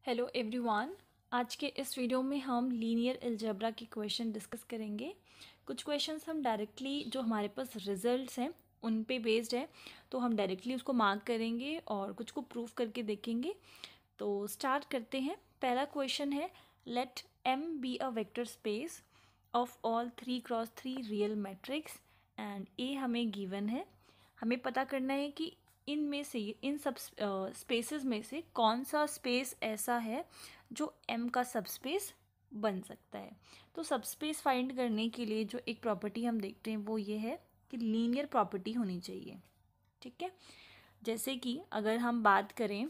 Hello everyone. आज के इस वीडियो में हम लीनियर अलजेब्रा के क्वेश्चन डिस्कस करेंगे। कुछ क्वेश्चंस हम डायरेक्टली जो हमारे पास रिजल्ट्स हैं उन पे बेस्ड है, तो हम डायरेक्टली उसको मार्क करेंगे और कुछ को प्रूव करके देखेंगे। तो स्टार्ट करते हैं। पहला क्वेश्चन है, let M be a vector space of all 3x3 real matrix and A हमें गिवन है। हमें पता करना है कि इनमें से इन सब स्पेसेस में से कौन सा स्पेस ऐसा है जो M का सबस्पेस बन सकता है। तो सबस्पेस फाइंड करने के लिए जो एक प्रॉपर्टी हम देखते हैं वो ये है कि लीनियर प्रॉपर्टी होनी चाहिए। ठीक है, जैसे कि अगर हम बात करें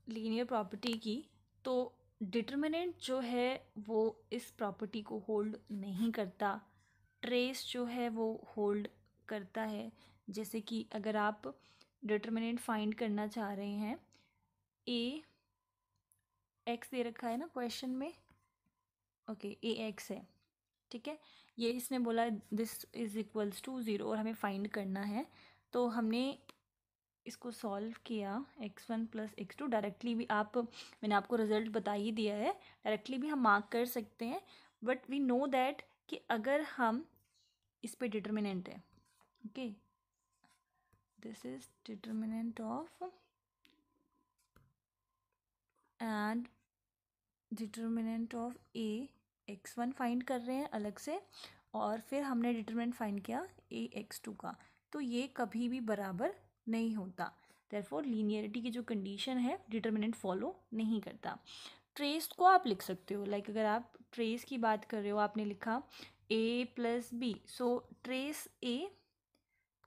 लीनियर प्रॉपर्टी की, तो डिटर्मिनेंट जो है वो इस प्रॉपर्टी को होल्ड नहीं करता, ट्रेस जो है वो होल्ड करता है। जैसे कि अगर आप डिटर्मिनेंट फाइंड करना चाह रहे हैं, ए एक्स दे रखा है ना क्वेश्चन में, ओके ए एक्स है, ठीक है। ये इसने बोला दिस इज इक्वल्स टू 0 और हमें फाइंड करना है। तो हमने इसको सॉल्व किया, x1 प्लस x2 डायरेक्टली भी आप, मैंने आपको रिजल्ट बता ही दिया है, डायरेक्टली भी हम मार्क कर सकते हैं। बट वी नो दैट कि अगर हम इस पे डिटर्मिनेंट है, okay, this is determinant of and determinant of A x1 find कर रहे हैं अलग से, और फिर हमने डिटर्मिनेंट फाइंड किया ए x2 का, तो ये कभी भी बराबर नहीं होता। देयरफॉर लीनियरिटी की जो कंडीशन है डिटर्मिनेंट फॉलो नहीं करता। ट्रेस को आप लिख सकते हो, लाइक अगर आप ट्रेस की बात कर रहे हो, आपने लिखा a plus B, so trace a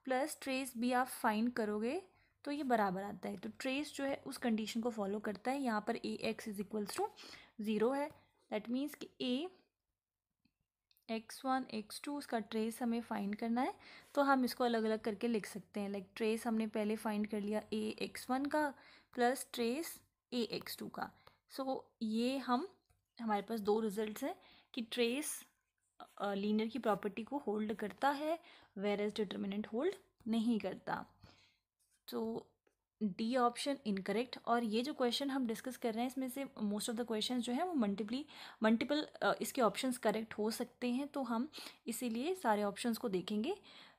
plus trace B आप फाइंड करोगे तो ये बराबर आता है। तो ट्रेस जो है उस कंडीशन को फॉलो करता है। यहाँ पर ए एक्स इज इक्वल्स टू 0 है, दैट मीन्स कि ए x1 x2 उसका ट्रेस हमें फाइंड करना है। तो हम इसको अलग अलग करके लिख सकते हैं, लाइक ट्रेस हमने पहले फाइंड कर लिया ए x1 का प्लस ट्रेस ए x2 का। सो ये हमारे पास दो रिजल्ट्स हैं कि ट्रेस लीनियर की प्रॉपर्टी को होल्ड करता है, वेयर एज डिटर्मिनेंट होल्ड नहीं करता। तो डी ऑप्शन इनकरेक्ट। और ये जो क्वेश्चन हम डिस्कस कर रहे हैं इसमें से मोस्ट ऑफ द क्वेश्चन जो है वो मल्टीपल इसके ऑप्शंस करेक्ट हो सकते हैं, तो हम इसीलिए सारे ऑप्शंस को देखेंगे।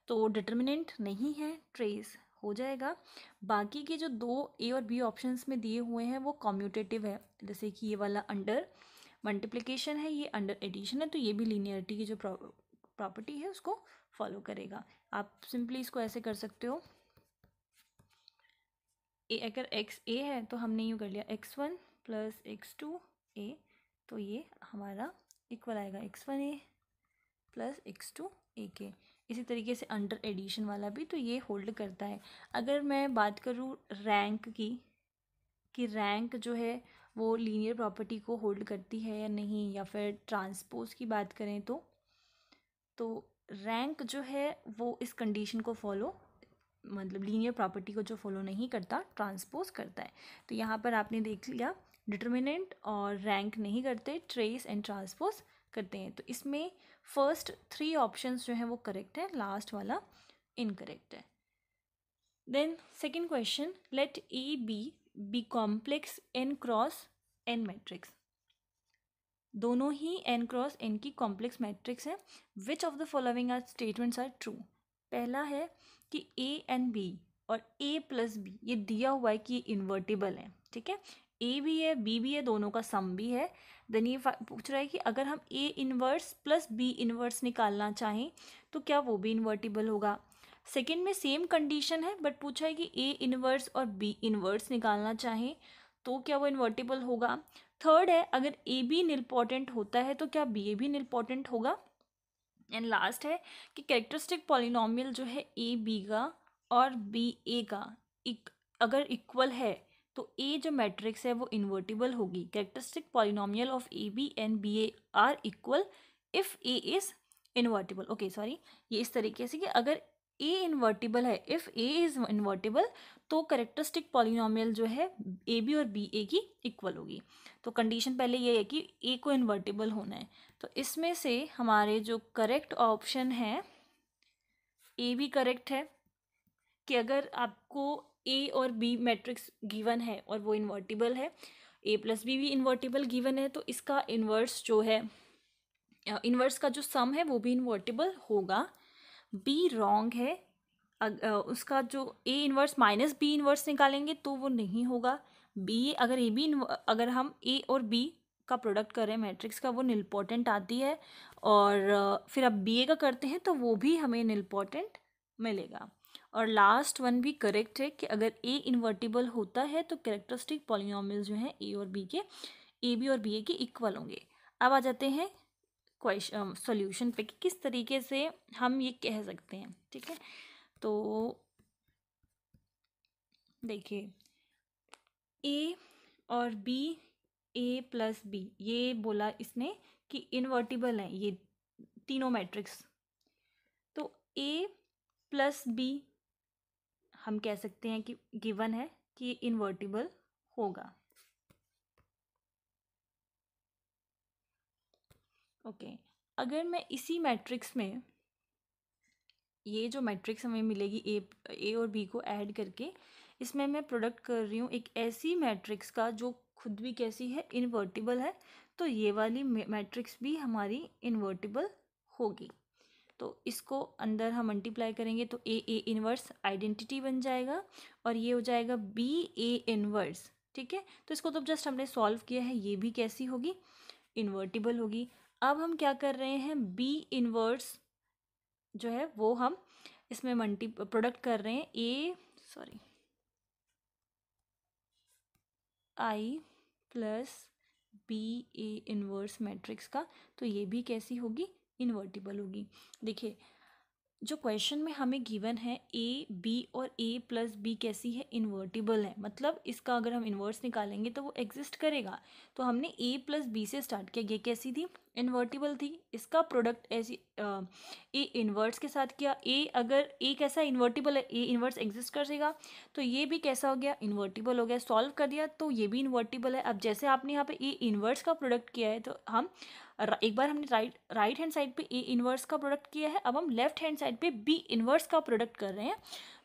तो डिटर्मिनेंट नहीं है, ट्रेस हो जाएगा। बाकी के जो दो ए और बी ऑप्शंस में दिए हुए हैं वो कॉम्यूटेटिव है, जैसे कि ये वाला अंडर मल्टीप्लिकेशन है, ये अंडर एडिशन है, तो ये भी लीनियरिटी की जो प्रॉपर्टी है उसको फॉलो करेगा। आप सिंपली इसको ऐसे कर सकते हो, ए अगर एक्स ए है तो हमने यूँ कर लिया x1 प्लस x2 ए, तो ये हमारा इक्वल आएगा x1 ए प्लस x2 ए के। इसी तरीके से अंडर एडिशन वाला भी तो ये होल्ड करता है। अगर मैं बात करूँ रैंक की, कि रैंक जो है वो लीनियर प्रॉपर्टी को होल्ड करती है या नहीं, या फिर ट्रांसपोज की बात करें तो रैंक जो है वो इस कंडीशन को फॉलो, मतलब लीनियर प्रॉपर्टी को जो फॉलो नहीं करता, ट्रांसपोज करता है। तो यहाँ पर आपने देख लिया डिटर्मिनेंट और रैंक नहीं करते, ट्रेस एंड ट्रांसपोज करते हैं। तो इसमें फर्स्ट 3 ऑप्शंस जो हैं वो करेक्ट है, लास्ट वाला इनकरेक्ट है। Then second question, let A B complex n cross n matrix. दोनों ही n क्रॉस n की कॉम्प्लेक्स मैट्रिक्स है। Which of the following are statements are true. पहला है कि a एंड b और a प्लस बी ये दिया हुआ है कि इन्वर्टिबल है, ठीक है, a भी है b भी है, दोनों का सम भी है। देन ये पूछ रहा है कि अगर हम a inverse plus b inverse निकालना चाहें तो क्या वो भी इन्वर्टिबल होगा। सेकेंड में सेम कंडीशन है, बट पूछा है कि a इन्वर्स और b इन्वर्स निकालना चाहें तो क्या वो इन्वर्टिबल होगा। थर्ड है, अगर ए बी निलपोटेंट होता है तो क्या बी ए भी निलपोटेंट होगा। एंड लास्ट है कि कैरेक्टरिस्टिक पॉलिनोमियल जो है ए बी का और बी ए का अगर इक्वल है तो ए जो मैट्रिक्स है वो इन्वर्टिबल होगी। Characteristic polynomial of A B and B A are equal if A is invertible. Okay sorry, ये इस तरीके से कि अगर ए इन्वर्टिबल है, इफ ए इज इन्वर्टिबल, तो कैरेक्टरिस्टिक पॉलिनोमियल जो है ए बी और बी ए की इक्वल होगी। तो कंडीशन पहले ये है कि ए को इन्वर्टिबल होना है। तो इसमें से हमारे जो करेक्ट ऑप्शन है ए भी करेक्ट है, कि अगर आपको ए और बी मैट्रिक्स गिवन है और वो इन्वर्टिबल है, ए प्लस बी भी इन्वर्टिबल गिवन है, तो इसका इन्वर्स जो है, इन्वर्स का जो सम है वो भी इन्वर्टिबल होगा। बी रॉन्ग है, उसका जो A inverse minus B inverse निकालेंगे तो वो नहीं होगा। बी अगर ए बी अगर हम ए और बी का प्रोडक्ट करें मैट्रिक्स का, वो निलपोटेंट आती है, और फिर अब बी ए का करते हैं तो वो भी हमें निलपोटेंट मिलेगा। और लास्ट वन भी करेक्ट है कि अगर ए इन्वर्टिबल होता है तो कैरेक्टरिस्टिक पॉलिनोमियल जो हैं ए और बी के, ए बी और बी ए के इक्वल होंगे। अब आ जाते हैं क्वेश्चन सॉल्यूशन पे कि किस तरीके से हम ये कह सकते हैं। ठीक है, तो देखिए ए और बी, ए प्लस बी, ये बोला इसने कि इन्वर्टिबल है ये तीनों मैट्रिक्स, तो ए प्लस बी हम कह सकते हैं कि गिवन है कि इन्वर्टिबल होगा। ओके, अगर मैं इसी मैट्रिक्स में, ये जो मैट्रिक्स हमें मिलेगी ए और बी को ऐड करके, इसमें मैं प्रोडक्ट कर रही हूँ एक ऐसी मैट्रिक्स का जो खुद भी कैसी है, इन्वर्टिबल है, तो ये वाली मैट्रिक्स भी हमारी इन्वर्टिबल होगी। तो इसको अंदर हम मल्टीप्लाई करेंगे तो ए इनवर्स आइडेंटिटी बन जाएगा और ये हो जाएगा बी ए इनवर्स। ठीक है, तो इसको तो जस्ट हमने सॉल्व किया है, ये भी कैसी होगी, इन्वर्टिबल होगी। अब हम क्या कर रहे हैं, बी इनवर्स जो है वो हम इसमें प्रोडक्ट कर रहे हैं I plus B A inverse matrix का, तो ये भी कैसी होगी, इन्वर्टिबल होगी। देखिए जो क्वेश्चन में हमें गिवन है ए बी और ए प्लस बी कैसी है, इन्वर्टिबल है, मतलब इसका अगर हम इन्वर्स निकालेंगे तो वो एग्जिस्ट करेगा। तो हमने ए प्लस बी से स्टार्ट किया, ये कैसी थी, इन्वर्टिबल थी। इसका प्रोडक्ट ऐसी ए इन्वर्स के साथ किया, ए अगर ए कैसा इन्वर्टिबल है, ए इन्वर्स एग्जिस्ट करेगा, तो ये भी कैसा हो गया, इन्वर्टिबल हो गया। सॉल्व कर दिया तो ये भी इन्वर्टिबल है। अब जैसे आपने यहाँ पे ए इन्वर्स का प्रोडक्ट किया है, तो हम एक बार हमने राइट हैंड साइड पे ए इनवर्स का प्रोडक्ट किया है, अब हम लेफ्ट हैंड साइड पे बी इनवर्स का प्रोडक्ट कर रहे हैं,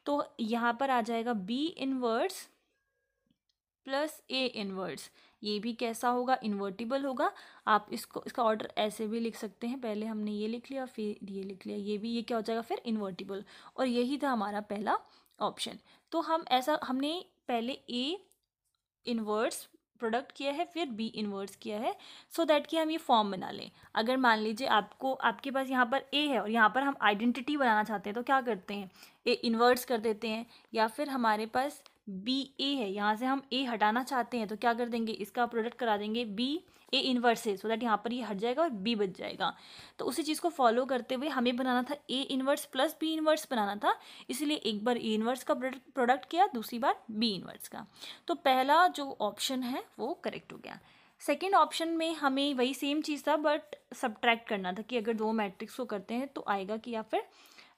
तो यहाँ पर आ जाएगा B inverse plus A inverse, ये भी कैसा होगा, इन्वर्टिबल होगा। आप इसको, इसका ऑर्डर ऐसे भी लिख सकते हैं, पहले हमने ये लिख लिया फिर ये लिख लिया, ये भी, ये क्या हो जाएगा फिर इन्वर्टिबल। और यही था हमारा पहला ऑप्शन। तो हम ऐसा, हमने पहले ए इन्वर्स प्रोडक्ट किया है, फिर बी इन्वर्स किया है, सो दैट कि हम ये फॉर्म बना लें। अगर मान लीजिए आपको, आपके पास यहाँ पर ए है और यहाँ पर हम आइडेंटिटी बनाना चाहते हैं, तो क्या करते हैं, ए इन्वर्स कर देते हैं। या फिर हमारे पास बी ए है, यहाँ से हम ए हटाना चाहते हैं, तो क्या कर देंगे, इसका प्रोडक्ट करा देंगे बी ए इन्वर्स से, सो दैट यहाँ पर ये हट जाएगा और बी बच जाएगा। तो उसी चीज़ को फॉलो करते हुए हमें बनाना था A inverse plus B inverse बनाना था, इसलिए एक बार ए इन्वर्स का प्रोडक्ट किया, दूसरी बार बी इन्वर्स का। तो पहला जो ऑप्शन है वो करेक्ट हो गया। सेकेंड ऑप्शन में हमें वही सेम चीज़ था, बट सब्ट्रैक्ट करना था कि अगर दो मैट्रिक्स को करते हैं तो आएगा कि या फिर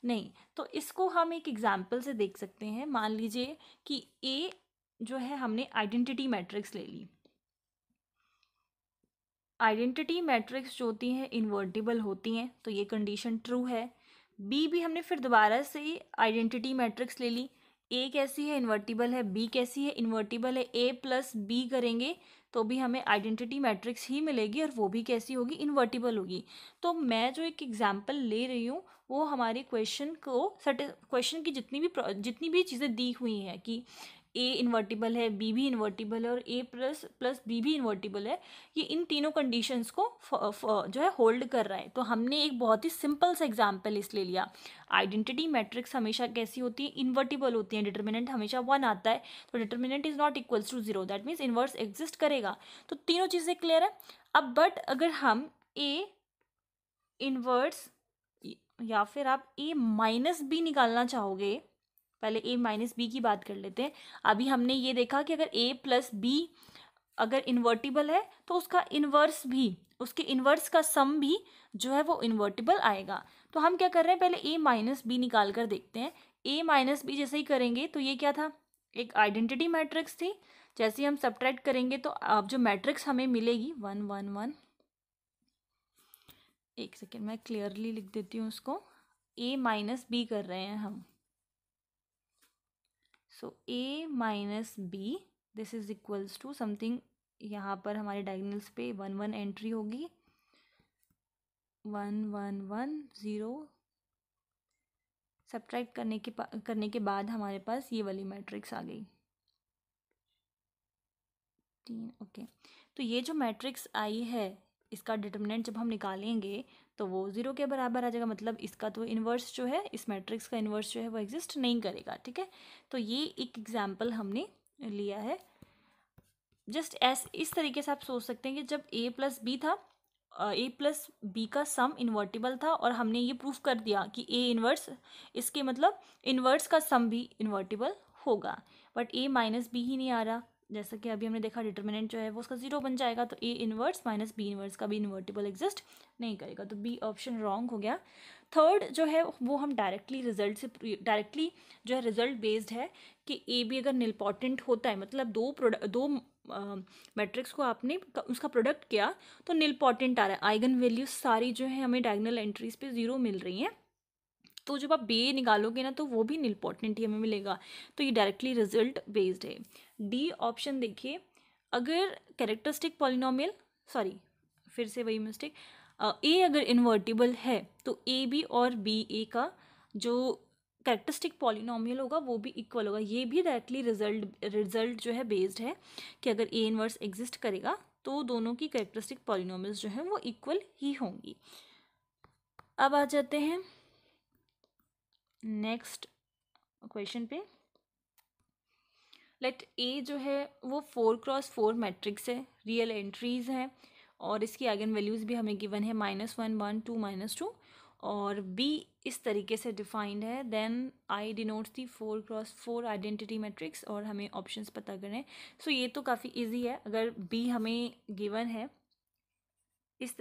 नहीं। तो इसको हम एक एग्जाम्पल से देख सकते हैं। मान लीजिए कि ए जो है हमने आइडेंटिटी मैट्रिक्स ले ली, आइडेंटिटी मैट्रिक्स जो होती हैं इन्वर्टिबल होती हैं, तो ये कंडीशन ट्रू है। बी भी हमने फिर दोबारा से आइडेंटिटी मैट्रिक्स ले ली, ए कैसी है, इन्वर्टिबल है, बी कैसी है, इन्वर्टिबल है, ए प्लस बी करेंगे तो भी हमें आइडेंटिटी मैट्रिक्स ही मिलेगी और वो भी कैसी होगी, इन्वर्टिबल होगी। तो मैं जो एक एग्जांपल ले रही हूँ वो हमारे क्वेश्चन को, क्वेश्चन की जितनी भी चीज़ें दी हुई हैं कि ए इन्वर्टिबल है, बी भी इन्वर्टिबल है और ए प्लस प्लस बी भी इन्वर्टिबल है, ये इन तीनों कंडीशंस को जो है होल्ड कर रहा है। तो हमने एक बहुत ही सिंपल सा एग्जांपल इसलिए लिया। आइडेंटिटी मैट्रिक्स हमेशा कैसी होती है, इन्वर्टिबल होती है, डिटर्मिनेंट हमेशा 1 आता है, तो determinant is not equals to 0, that means inverse exist करेगा। तो तीनों चीज़ें क्लियर है। अब बट अगर हम ए इन्वर्स या फिर आप ए माइनस बी निकालना चाहोगे, पहले ए माइनस बी की बात कर लेते हैं। अभी हमने ये देखा कि अगर ए प्लस बी अगर इन्वर्टिबल है तो उसका इन्वर्स भी, उसके इन्वर्स का सम भी जो है वो इन्वर्टिबल आएगा। तो हम क्या कर रहे हैं, पहले ए माइनस बी निकाल कर देखते हैं। ए माइनस बी जैसे ही करेंगे तो ये क्या था, एक आइडेंटिटी मैट्रिक्स थी। जैसे ही हम सब्ट्रैक्ट करेंगे तो अब जो मैट्रिक्स हमें मिलेगी 1 1 1, एक सेकेंड मैं क्लियरली लिख देती हूँ उसको, ए माइनस बी कर रहे हैं हम, so A minus B this is equals to something, यहाँ पर हमारे डायगोनल्स पे 1 1 एंट्री होगी, 1 1 1 0, सब्ट्रैक्ट करने के बाद हमारे पास ये वाली मैट्रिक्स आ गई 3। ओके, तो ये जो मैट्रिक्स आई है इसका डिटर्मिनेंट जब हम निकालेंगे तो वो 0 के बराबर आ जाएगा, मतलब इसका तो इन्वर्स जो है, इस मैट्रिक्स का इन्वर्स जो है वो एग्जिस्ट नहीं करेगा। ठीक है, तो ये एक एग्जाम्पल हमने लिया है। जस्ट इस तरीके से आप सोच सकते हैं कि जब a प्लस बी था, a प्लस बी का सम इन्वर्टिबल था और हमने ये प्रूफ कर दिया कि a इन्वर्स, इसके मतलब इन्वर्स का सम भी इन्वर्टिबल होगा, बट a माइनस बी ही नहीं आ रहा, जैसा कि अभी हमने देखा डिटर्मिनेंट जो है वो उसका 0 बन जाएगा, तो a inverse minus B inverse का भी इन्वर्टिबल एग्जिस्ट नहीं करेगा, तो बी ऑप्शन रॉन्ग हो गया। थर्ड जो है वो हम डायरेक्टली जो है रिजल्ट बेस्ड है कि ए बी अगर निलपोटेंट होता है, मतलब दो मैट्रिक्स को आपने उसका प्रोडक्ट किया तो निलपोटेंट आ रहा है, आइगन वैल्यूज सारी जो है हमें डायगोनल एंट्रीज पे 0 मिल रही हैं, तो जब आप बे निकालोगे ना तो वो भी निलपोटेंट ही हमें मिलेगा, तो ये डायरेक्टली रिजल्ट बेस्ड है। डी ऑप्शन देखिए, अगर कैरेक्टरिस्टिक पॉलिनोमियल, सॉरी फिर से वही मिस्टेक, ए अगर इन्वर्टिबल है तो ए बी और बी ए का जो कैरेक्टरिस्टिक पॉलिनोमियल होगा वो भी इक्वल होगा, ये भी डायरेक्टली रिजल्ट जो है बेस्ड है कि अगर ए इनवर्स एग्जिस्ट करेगा तो दोनों की कैरेक्टरिस्टिक पॉलिनोमियल्स जो हैं वो इक्वल ही होंगी। अब आ जाते हैं नेक्स्ट क्वेश्चन पे। लेट ए जो है वो 4x4 मैट्रिक्स है, रियल एंट्रीज हैं और इसकी आइगन वैल्यूज़ भी हमें गिवन है -1 1 2 -2, और बी इस तरीके से डिफाइंड है, then I denotes the 4x4 identity matrix और हमें ऑप्शंस पता करने हैं। सो ये तो काफ़ी इजी है, अगर बी हमें गिवन है इस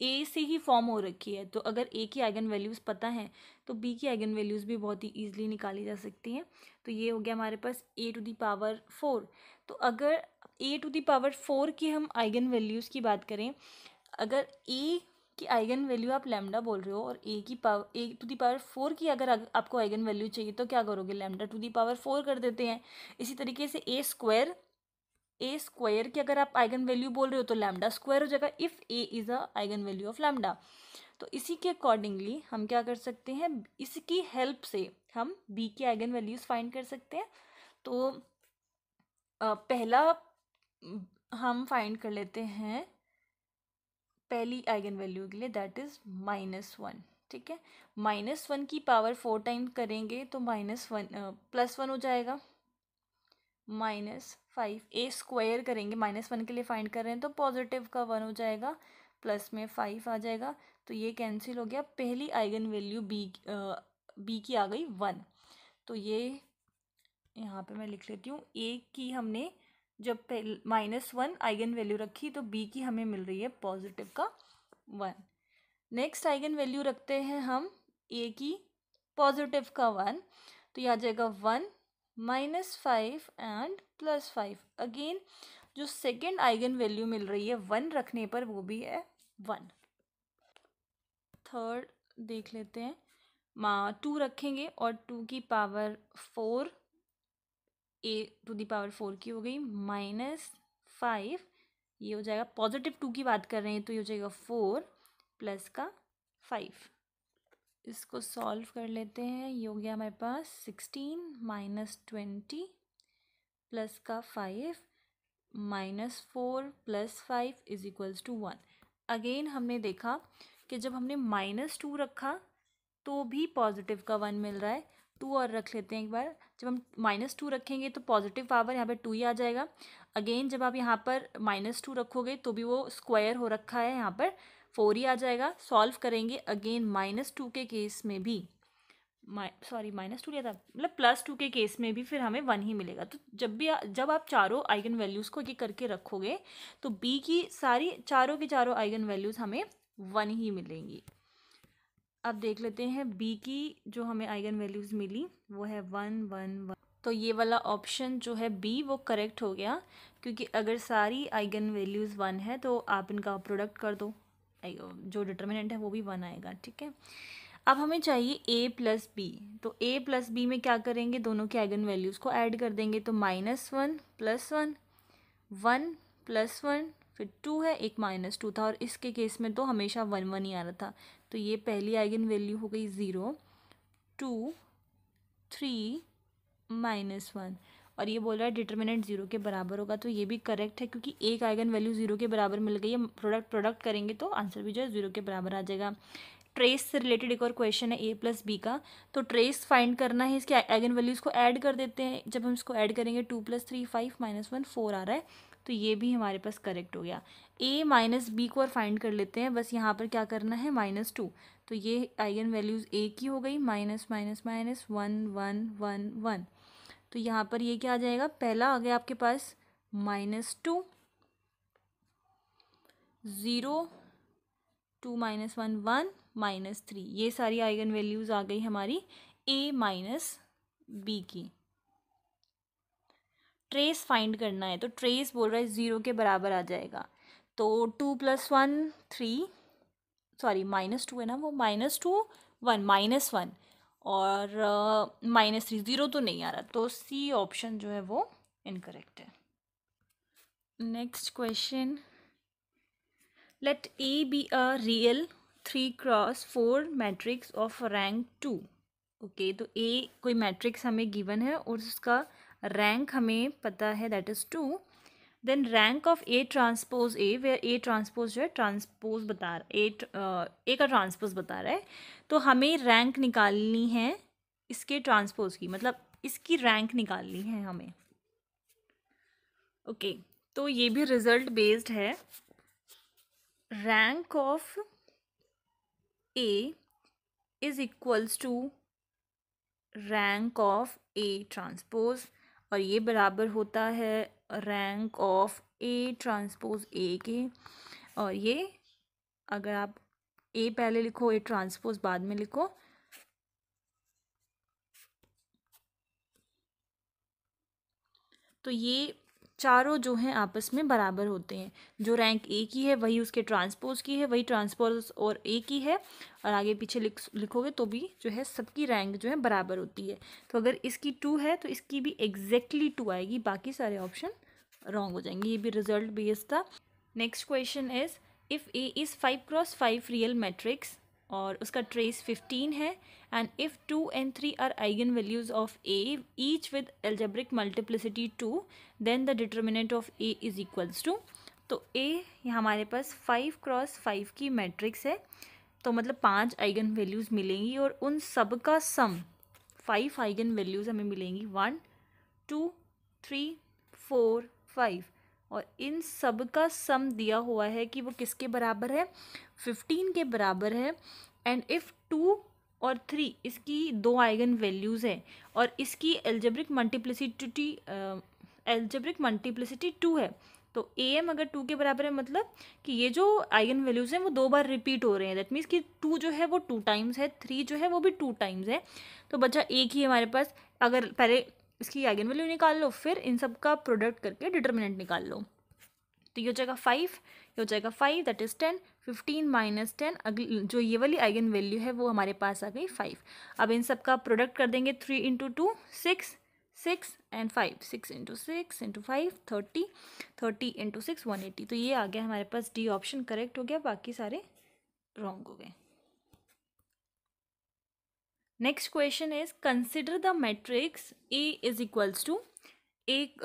ए से ही फॉर्म हो रखी है, तो अगर ए की आइगन वैल्यूज़ पता हैं तो बी की आइगन वैल्यूज़ भी बहुत ही ईजिली निकाली जा सकती हैं। तो ये हो गया हमारे पास a⁴। तो अगर a⁴ की हम आइगन वैल्यूज़ की बात करें, अगर ए की आइगन वैल्यू आप लैम्डा बोल रहे हो और a⁴ की अगर आपको आइगन वैल्यू चाहिए तो क्या करोगे, λ⁴ कर देते हैं। इसी तरीके से ए स्क्वायर की अगर आप आइगन वैल्यू बोल रहे हो तो λ² हो जाएगा if A is a eigen value of lambda. तो इसी के अकॉर्डिंगली हम क्या कर सकते हैं, इसकी हेल्प से हम बी की आइगन वैल्यूज फाइंड कर सकते हैं। तो पहला हम फाइंड कर लेते हैं पहली आइगन वैल्यू के लिए, दैट इज -1। ठीक है, -1 की पावर 4 टाइम करेंगे तो +1 हो जाएगा, -5 ए स्क्वायर करेंगे, -1 के लिए फाइंड कर रहे हैं तो पॉजिटिव का 1 हो जाएगा, प्लस में 5 आ जाएगा, तो ये कैंसिल हो गया। पहली आइगन वैल्यू बी की आ गई 1, तो ये यहाँ पे मैं लिख लेती हूँ, ए की हमने जब -1 आइगन वैल्यू रखी तो बी की हमें मिल रही है पॉजिटिव का 1। नेक्स्ट आइगन वैल्यू रखते हैं हम ए की पॉजिटिव का 1, तो यह आ जाएगा 1 -5 एंड +5। अगेन जो सेकेंड आइगन वैल्यू मिल रही है 1 रखने पर वो भी है 1। थर्ड देख लेते हैं, 2 रखेंगे और 2 की पावर 4, a⁴ की हो गई, -5 ये हो जाएगा, पॉजिटिव 2 की बात कर रहे हैं तो ये हो जाएगा 4 प्लस का 5। इसको सॉल्व कर लेते हैं, ये हो गया हमारे पास 16 -20 प्लस का 5 -4 + 5 = 1। अगेन हमने देखा कि जब हमने -2 रखा तो भी पॉजिटिव का 1 मिल रहा है। 2 और रख लेते हैं एक बार, जब हम -2 रखेंगे तो पॉजिटिव पावर यहाँ पे 2 ही आ जाएगा। अगेन जब आप यहाँ पर -2 रखोगे तो भी वो स्क्वायर हो रखा है, यहाँ पर 4 ही आ जाएगा। सॉल्व करेंगे अगेन -2 के केस में भी, -2 लिया था, मतलब +2 के केस में भी फिर हमें 1 ही मिलेगा। तो जब आप चारों आइगन वैल्यूज़ को एक करके रखोगे तो बी की चारों की चारों आइगन वैल्यूज़ हमें 1 ही मिलेंगी। अब देख लेते हैं बी की जो हमें आइगन वैल्यूज़ मिली वो है 1 1 1, तो ये वाला ऑप्शन जो है बी वो करेक्ट हो गया, क्योंकि अगर सारी आइगन वैल्यूज़ 1 है तो आप इनका प्रोडक्ट कर दो, जो डिटर्मिनेंट है वो भी 1 आएगा। ठीक है, अब हमें चाहिए a प्लस बी, तो a प्लस बी में क्या करेंगे, दोनों के आइगन वैल्यूज़ को ऐड कर देंगे, तो -1 + 1 1 + 1 फिर 2 है, एक -2 था, और इसके केस में तो हमेशा 1 1 ही आ रहा था, तो ये पहली आइगन वैल्यू हो गई 0 2 3 -1, और ये बोल रहा है डिटर्मिनेंट 0 के बराबर होगा, तो ये भी करेक्ट है क्योंकि एक आइगन वैल्यू 0 के बराबर मिल गई है, प्रोडक्ट करेंगे तो आंसर भी जो है 0 के बराबर आ जाएगा। ट्रेस से रिलेटेड एक और क्वेश्चन है a प्लस बी का, तो ट्रेस फाइंड करना है, इसके आइगन वैल्यूज़ को ऐड कर देते हैं, जब हम इसको ऐड करेंगे 2 + 3 5 -1 4 आ रहा है, तो ये भी हमारे पास करेक्ट हो गया। a माइनस बी को और फाइंड कर लेते हैं, बस यहाँ पर क्या करना है -2, तो ये आइगन वैल्यूज़ a की हो गई, -, -, -1 1 1 1, तो यहाँ पर ये क्या आ जाएगा, पहला आ गया आपके पास -2 0 2 - 1 1 -3, ये सारी आइगन वैल्यूज़ आ गई हमारी a माइनस बी की। ट्रेस फाइंड करना है, तो ट्रेस बोल रहा है 0 के बराबर आ जाएगा, तो 2 + 1 3, सॉरी -2 है ना वो, -2 1 -1 और -3, 0 तो नहीं आ रहा, तो सी ऑप्शन जो है वो इनकरेक्ट है। Next question, let A be a real 3x4 matrix of rank 2। Okay, तो ए कोई मैट्रिक्स हमें गिवन है और उसका रैंक हमें पता है that is 2, then rank of A transpose A, where A transpose जो है ट्रांसपोज बता रहा ए का ट्रांसपोज बता रहा है, तो हमें रैंक निकालनी है इसके ट्रांसपोज की, मतलब इसकी रैंक निकालनी है हमें। ओके, तो ये भी रिजल्ट बेस्ड है, rank of A is equals to rank of A transpose, और ये बराबर होता है rank of A transpose A के, और ये अगर आप ए पहले लिखो ए ट्रांसपोज बाद में लिखो, तो ये चारों जो हैं आपस में बराबर होते हैं, जो रैंक ए की है वही उसके ट्रांसपोज की है, वही ट्रांसपोज और ए की है, और आगे पीछे लिखोगे तो भी जो है सबकी रैंक जो है बराबर होती है, तो अगर इसकी 2 है तो इसकी भी एग्जैक्टली 2 आएगी, बाकी सारे ऑप्शन रॉन्ग हो जाएंगे, ये भी रिजल्ट बेस्ड था। Next question is, if A is 5x5 real matrix और उसका ट्रेस 15 है, and if 2 and 3 are eigenvalues of A each with algebraic multiplicity 2, then the determinant of A is equals to, तो A ये हमारे पास 5x5 की matrix है, तो मतलब 5 आइगन वैल्यूज़ मिलेंगी और उन सब का सम 5 आइगन वैल्यूज़ हमें मिलेंगी 1 2 3 4 5, और इन सब का सम दिया हुआ है कि वो किसके बराबर है, 15 के बराबर है, एंड इफ़ 2 और 3 इसकी 2 आइगन वैल्यूज़ है और इसकी एल्जेब्रिक मल्टीप्लिसिटी 2 है, तो ए एम अगर 2 के बराबर है मतलब कि ये जो आइगन वैल्यूज़ हैं वो 2 बार रिपीट हो रहे हैं, दैट मीन्स कि 2 जो है वो 2 टाइम्स है, 3 जो है वो भी 2 टाइम्स है, तो बचा एक ही हमारे पास, अगर पहले इसकी आइगन वैल्यू निकाल लो फिर इन सब का प्रोडक्ट करके डिटर्मिनेंट निकाल लो, तो ये हो जाएगा 5, ये हो जाएगा 5 दैट इज़ 10, 15 - 10, अगली जो ये वाली आइगन वैल्यू है वो हमारे पास आ गई 5। अब इन सब का प्रोडक्ट कर देंगे, 3 × 2 6 6 एंड 5 6 × 6 × 5 30 30 × 6 180, तो ये आ गया हमारे पास डी ऑप्शन करेक्ट हो गया, बाकी सारे रॉन्ग हो गए। Next question is, consider the matrix A is equals to, एक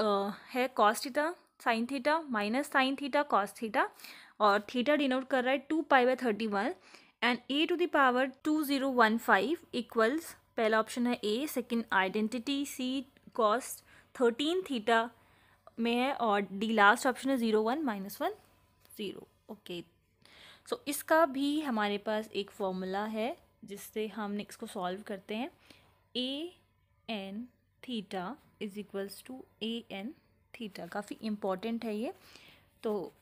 है cos theta sine theta minus sine theta cos theta, और थीटा डिनोट कर रहा है 2π/31, and A to the power 2015 equals, पहला ऑप्शन है A, second identity C cos 13 theta में है, और डी लास्ट ऑप्शन है 0 1 -1 0। ओके, सो इसका भी हमारे पास एक फॉर्मूला है जिससे हम इसको सॉल्व करते हैं, A N theta is equals to A N theta, काफ़ी इम्पॉर्टेंट है ये, तो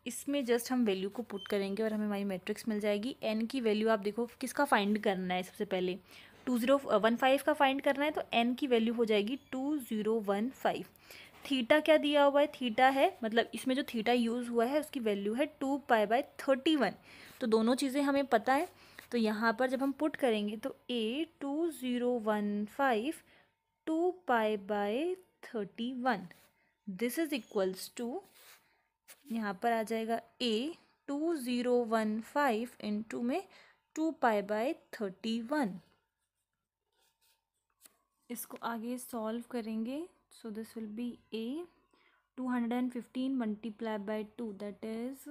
इसमें जस्ट हम वैल्यू को पुट करेंगे और हमें हमारी मैट्रिक्स मिल जाएगी। एन की वैल्यू आप देखो किसका फाइंड करना है, सबसे पहले 2015 का फाइंड करना है, तो एन की वैल्यू हो जाएगी 2015। थीटा क्या दिया हुआ है, थीटा है मतलब इसमें जो थीटा यूज़ हुआ है उसकी वैल्यू है 2π/31, तो दोनों चीज़ें हमें पता है, तो यहाँ पर जब हम पुट करेंगे तो A2015 2 pi by 31, this is equals to, यहाँ पर आ जाएगा A2015 इंटू में 2 पाई बाय 31। इसको आगे सॉल्व करेंगे, so this will be A215 multiply by 2 that is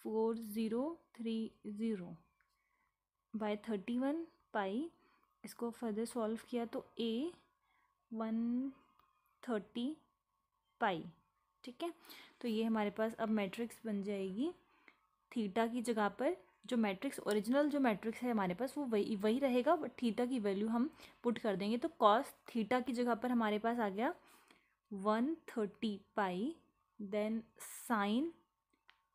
4030 by 31 pi. इसको फर्दर सॉल्व किया तो A130 पाई। ठीक है, तो ये हमारे पास अब मैट्रिक्स बन जाएगी। थीटा की जगह पर जो मैट्रिक्स ओरिजिनल जो मैट्रिक्स है हमारे पास वो वही रहेगा, बट थीटा की वैल्यू हम पुट कर देंगे। तो कॉस थीटा की जगह पर हमारे पास आ गया 130 pi, then sine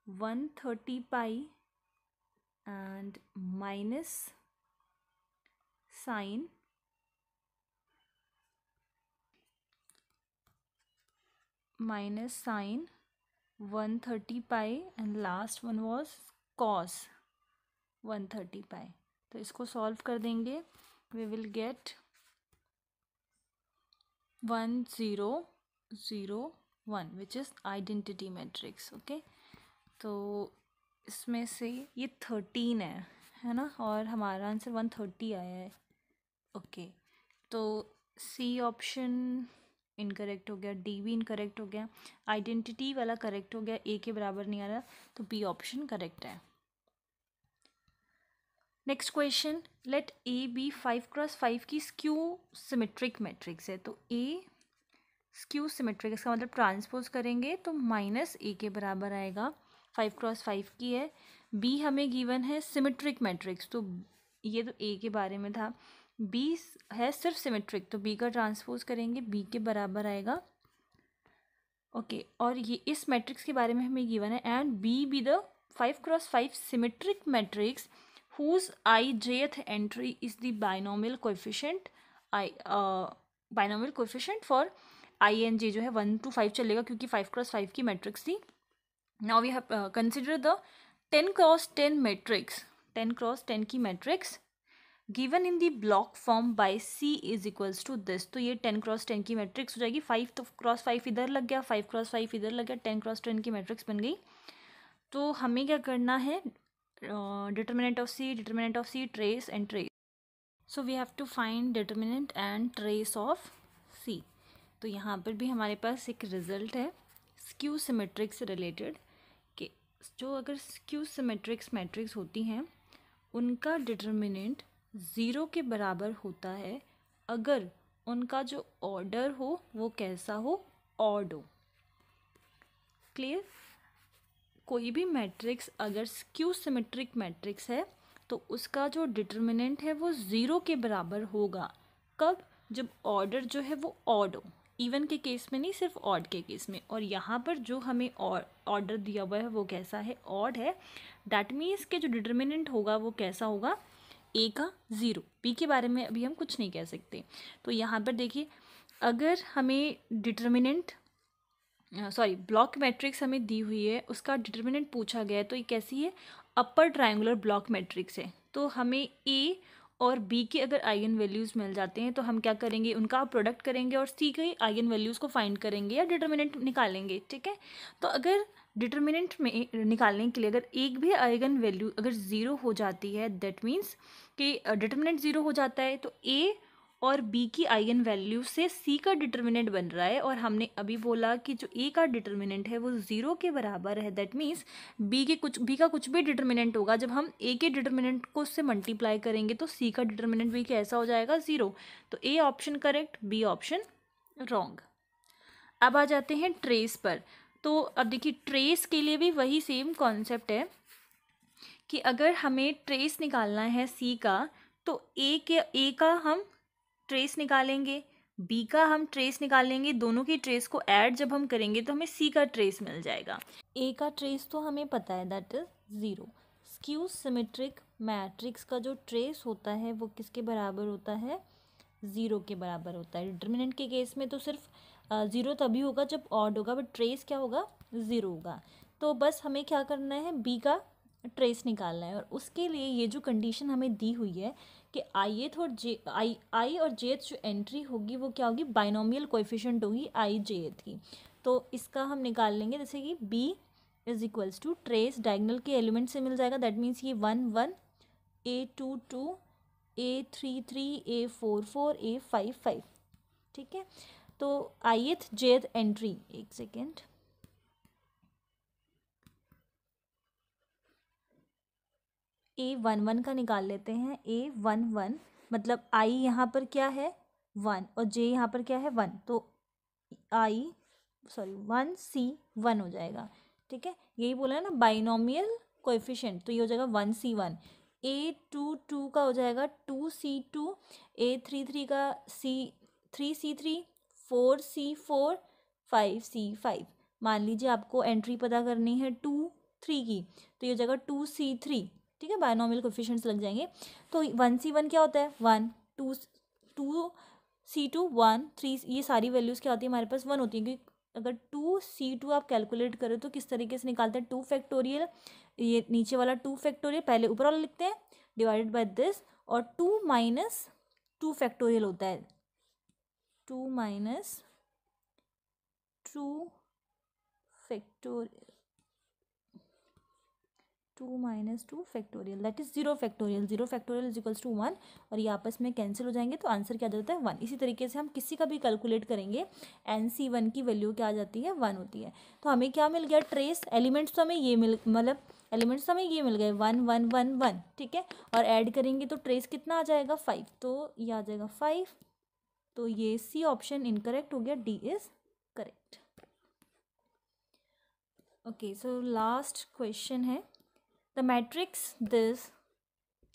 130 pi and minus sine 130 pi and last one was cos 130 pi. तो इसको सॉल्व कर देंगे, we will get 1001 which is identity matrix. Okay, तो इसमें से ये 13 है ना, और हमारा आंसर 130 आया है। ओके, तो सी ऑप्शन इनकरेक्ट हो गया, डी भी इनकरेक्ट हो गया, आइडेंटिटी वाला करेक्ट हो गया, ए के बराबर नहीं आ रहा, तो बी ऑप्शन करेक्ट है। Next question, let A be 5x5 की स्क्यू सिमेट्रिक मैट्रिक्स है। तो ए स्क्यू सिमेट्रिक, इसका मतलब ट्रांसपोज करेंगे तो माइनस ए के बराबर आएगा, 5x5 की है। बी हमें गिवन है सिमेट्रिक मैट्रिक्स, तो ये तो ए के बारे में था, बी है सिर्फ सिमेट्रिक, तो बी का ट्रांसपोज करेंगे, बी के बराबर आएगा। ओके, और ये इस मैट्रिक्स के बारे में हमें गिवन है, and be the 5x5 symmetric matrix whose ijth entry is the binomial coefficient for i and j, जो है 1 to 5 चलेगा क्योंकि 5x5 की मैट्रिक्स थी। Now we have consider the 10x10 matrix, 10x10 की matrix given in the block form by C is equals to this. तो ये 10x10 की मैट्रिक्स हो जाएगी, 5x5 इधर लग गया, 5x5 इधर लग गया, 10x10 की मैट्रिक्स बन गई। तो हमें क्या करना है, determinant of C, trace and trace. So we have to find determinant and trace of C. तो यहाँ पर भी हमारे पास एक रिजल्ट है स्क्यू सिमेट्रिक से रिलेटेड, कि जो अगर स्क्यू सिमेट्रिक्स मैट्रिक्स होती हैं उनका डिटर्मिनेंट 0 के बराबर होता है अगर उनका जो ऑर्डर हो वो कैसा हो, ऑड हो। क्लियर? कोई भी मैट्रिक्स अगर स्क्यू सिमेट्रिक मैट्रिक्स है तो उसका जो डिटर्मिनेंट है वो 0 के बराबर होगा। कब? जब ऑर्डर जो है वो ऑड हो, इवन के केस में नहीं, सिर्फ ऑड के केस में। और यहाँ पर जो हमें ऑर्डर दिया हुआ है वो कैसा है, ऑड है। दैट मीन्स के जो डिटर्मिनेंट होगा वो कैसा होगा, ए का 0। बी के बारे में अभी हम कुछ नहीं कह सकते। तो यहाँ पर देखिए, अगर हमें डिटर्मिनेंट ब्लॉक मैट्रिक्स हमें दी हुई है, उसका डिटर्मिनेंट पूछा गया है, तो ये कैसी है, अपर ट्रायंगुलर ब्लॉक मैट्रिक्स है। तो हमें ए और बी के अगर आइगन वैल्यूज़ मिल जाते हैं तो हम क्या करेंगे, उनका प्रोडक्ट करेंगे और सी के आइगन वैल्यूज़ को फाइंड करेंगे या डिटर्मिनेंट निकालेंगे। ठीक है, तो अगर डिटर्मिनेंट में निकालने के लिए अगर एक भी आइगन वैल्यू अगर 0 हो जाती है, दैट मीन्स कि डिटर्मिनेंट 0 हो जाता है, तो ए और बी की आइगन वैल्यू से सी का डिटर्मिनेंट बन रहा है। और हमने अभी बोला कि जो ए का डिटर्मिनेंट है वो 0 के बराबर है, दैट मीन्स बी का कुछ भी डिटर्मिनेंट होगा, जब हम ए के डिटर्मिनेंट को उससे मल्टीप्लाई करेंगे तो सी का डिटर्मिनेंट भी कैसा हो जाएगा, 0। तो A option correct, B option wrong. अब आ जाते हैं ट्रेस पर। तो अब देखिए, ट्रेस के लिए भी वही सेम कॉन्सेप्ट है कि अगर हमें ट्रेस निकालना है सी का, तो ए का हम ट्रेस निकालेंगे, बी का हम ट्रेस निकालेंगे, दोनों की ट्रेस को ऐड जब हम करेंगे तो हमें सी का ट्रेस मिल जाएगा। ए का ट्रेस तो हमें पता है, that is 0। Skew symmetric matrix का जो ट्रेस होता है वो किसके बराबर होता है, 0 के बराबर होता है। डिटर्मिनेंट के केस में तो सिर्फ 0 तभी होगा जब ऑड होगा, बट ट्रेस क्या होगा, 0 होगा। तो बस हमें क्या करना है, बी का ट्रेस निकालना है, और उसके लिए ये जो कंडीशन हमें दी हुई है कि आईएथ और जे आई और जेथ जो एंट्री होगी वो क्या होगी, बाइनोमियल कोएफिशिएंट होगी आई जेथ की। तो इसका हम निकाल लेंगे, जैसे कि B is equals to trace diagonal के एलिमेंट से मिल जाएगा, दैट मीन्स ये 1 1, A2 2, A3 3, A4 4, A5 5। ठीक है, तो आईएथ जेथ एंट्री, एक सेकेंड, A11 का निकाल लेते हैं। A11 मतलब आई यहाँ पर क्या है 1 और जे यहाँ पर क्या है 1, तो आई 1C1 हो जाएगा। ठीक है, यही बोला है ना बाइनोमियल कोएफिशिएंट, तो ये हो जाएगा 1C1। A22 का हो जाएगा 2C2, A33 का 3C3, 4C4, 5C5। मान लीजिए आपको एंट्री पता करनी है 2 3 की, तो ये हो जाएगा 2C3। ठीक है, बायनोमियल कोएफिशिएंट्स लग जाएंगे। तो 1C1 क्या होता है 1, 2C2 1, 3, ये सारी वैल्यूज़ क्या होती है हमारे पास 1 होती है, क्योंकि अगर 2C2 आप कैलकुलेट करें तो किस तरीके से निकालते हैं 2 फैक्टोरियल, ये नीचे वाला 2 फैक्टोरियल पहले ऊपर वाला लिखते हैं डिवाइडेड बाय दिस, और 2 माइनस 2 फैक्टोरियल होता है, 2 minus 2 factorial, 2 minus 2 factorial that is 0 factorial, 0 factorial is equals to 1, और ये आपस में कैंसिल हो जाएंगे, तो आंसर क्या आ जाता है 1। इसी तरीके से हम किसी का भी कैलकुलेट करेंगे, NC1 की वैल्यू क्या आ जाती है 1 होती है। तो हमें क्या मिल गया ट्रेस एलिमेंट्स, तो हमें ये मतलब एलिमेंट्स तो हमें ये मिल गए 1 1 1 1। ठीक है, और ऐड करेंगे तो ट्रेस कितना आ जाएगा 5, तो ये आ जाएगा 5, तो ये सी ऑप्शन इनकरेक्ट हो गया, D is correct. Okay, so last question है, द मैट्रिक्स दिस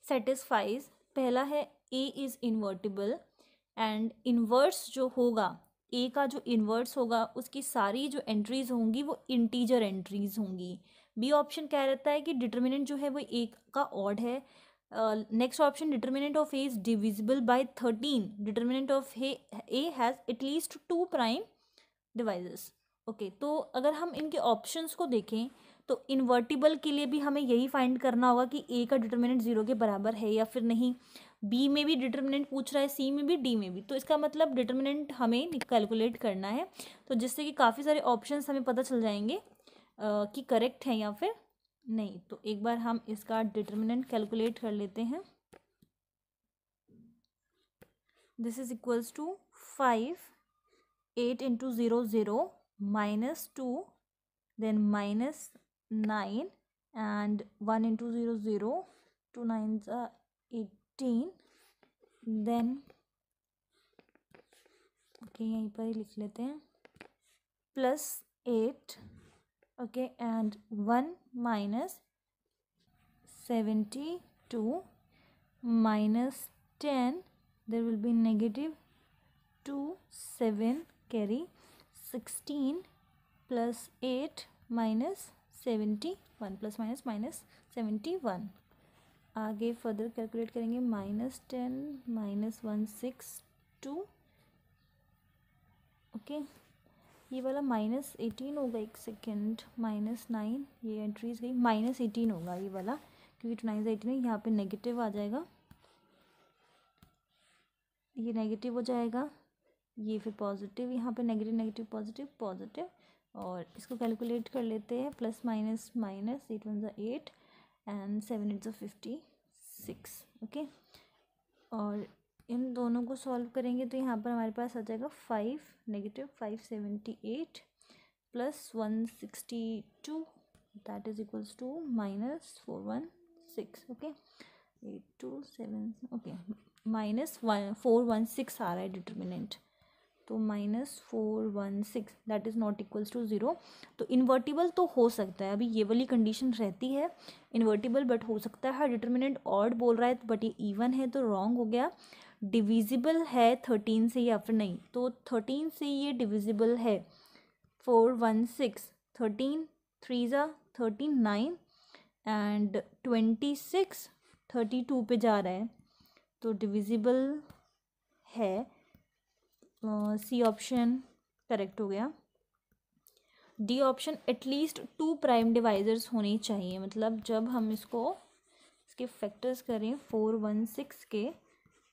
सेटिस्फाइज, पहला है A is invertible and inverse जो होगा, ए का जो इन्वर्स होगा उसकी सारी जो एंट्रीज होंगी वो इंटीजर एंट्रीज होंगी। बी ऑप्शन कह रहता है कि डिटर्मिनेंट जो है वो ए का ऑड है। Next option, determinant of A is divisible by 13, determinant of A has at least 2 prime devices. Okay, तो अगर हम इनके ऑप्शंस को देखें तो इन्वर्टिबल के लिए भी हमें यही फाइंड करना होगा कि ए का डिटर्मिनेंट 0 के बराबर है या फिर नहीं। बी में भी डिटर्मिनेंट पूछ रहा है, सी में भी, डी में भी, तो इसका मतलब डिटर्मिनेंट हमें कैलकुलेट करना है, तो जिससे कि काफ़ी सारे ऑप्शंस हमें पता चल जाएंगे कि करेक्ट है या फिर नहीं। तो एक बार हम इसका डिटर्मिनेंट कैलकुलेट कर लेते हैं। This is equals to 5 8 into 0 0 minus 2, then minus 9, and 1 into 0 0, 2 9s are 18, then okay यहीं पर ही लिख लेते हैं plus 8, okay, and 1 minus 72 minus 10, there will be negative 2 7 carry 16 plus 8 minus 71 plus minus minus 71। आगे further calculate करेंगे, -10 -162, okay, ये वाला -18 होगा, एक सेकेंड, -9, ये एंट्रीज गई, -18 होगा ये वाला, क्योंकि 2 9 18 है, यहाँ पे नेगेटिव आ जाएगा, ये नेगेटिव हो जाएगा, ये फिर पॉजिटिव, यहाँ पे नेगेटिव नेगेटिव पॉजिटिव पॉजिटिव, और इसको कैलकुलेट कर लेते हैं, plus minus minus 8 1 8 and 7 8 56, okay, और इन दोनों को सॉल्व करेंगे तो यहाँ पर हमारे पास आ जाएगा 5 negative 578 plus 162, that is equals to -416, okay, 827, okay, -416 आ रहा है डिटर्मिनेंट, तो -416 that is not equals to 0। तो इन्वर्टिबल तो हो सकता है, अभी ये वाली कंडीशन रहती है इन्वर्टिबल, बट हो सकता है डिटर्मिनेंट ऑड बोल रहा है, बट ये इवन है तो रॉन्ग हो गया। डिविजिबल है 13 से या फिर नहीं, तो 13 से ये डिविजिबल है, 416, 13 3 13 9 एंड 26 32 पे जा रहा है, तो डिविजिबल है, सी ऑप्शन करेक्ट हो गया। D option, at least 2 prime divisors होने चाहिए, मतलब जब हम इसके फैक्टर्स करें 4 1 6 के,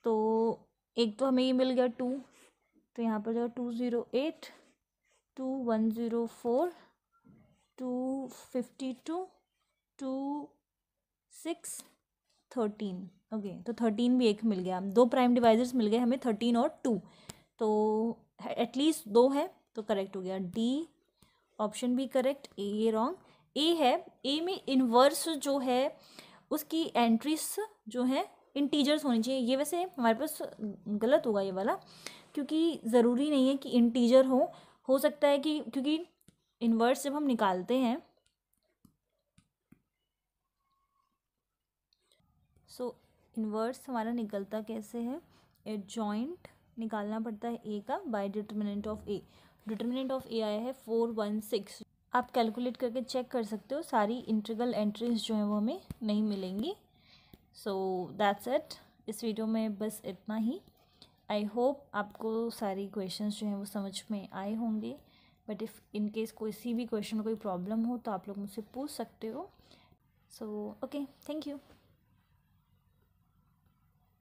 तो एक तो हमें ये मिल गया 2, तो यहाँ पर जो 208 2104 252 26 13, ओके, तो 13 भी एक मिल गया, 2 प्राइम डिवाइजर्स मिल गए हमें 13 और 2, तो एटलीस्ट 2 है, तो करेक्ट हो गया डी ऑप्शन भी करेक्ट, ए रॉन्ग। ए है, ए में इन्वर्स जो है उसकी एंट्रीज जो है इंटीजर्स होनी चाहिए, ये वैसे हमारे पास गलत होगा ये वाला, क्योंकि ज़रूरी नहीं है कि इंटीजर हो सकता है कि, क्योंकि इन्वर्स जब हम निकालते हैं, सो इन्वर्स हमारा निकलता कैसे है, एडजॉइंट निकालना पड़ता है ए का by determinant of A, determinant of A आया है 416, आप कैलकुलेट करके चेक कर सकते हो, सारी इंटीग्रल एंट्रीज जो हैं वो हमें नहीं मिलेंगी। सो दैट्स इट, इस वीडियो में बस इतना ही। आई होप आपको सारी क्वेश्चंस जो हैं वो समझ में आए होंगे, बट इफ़ इन केस किसी भी क्वेश्चन में कोई प्रॉब्लम हो तो आप लोग मुझसे पूछ सकते हो। So okay, thank you.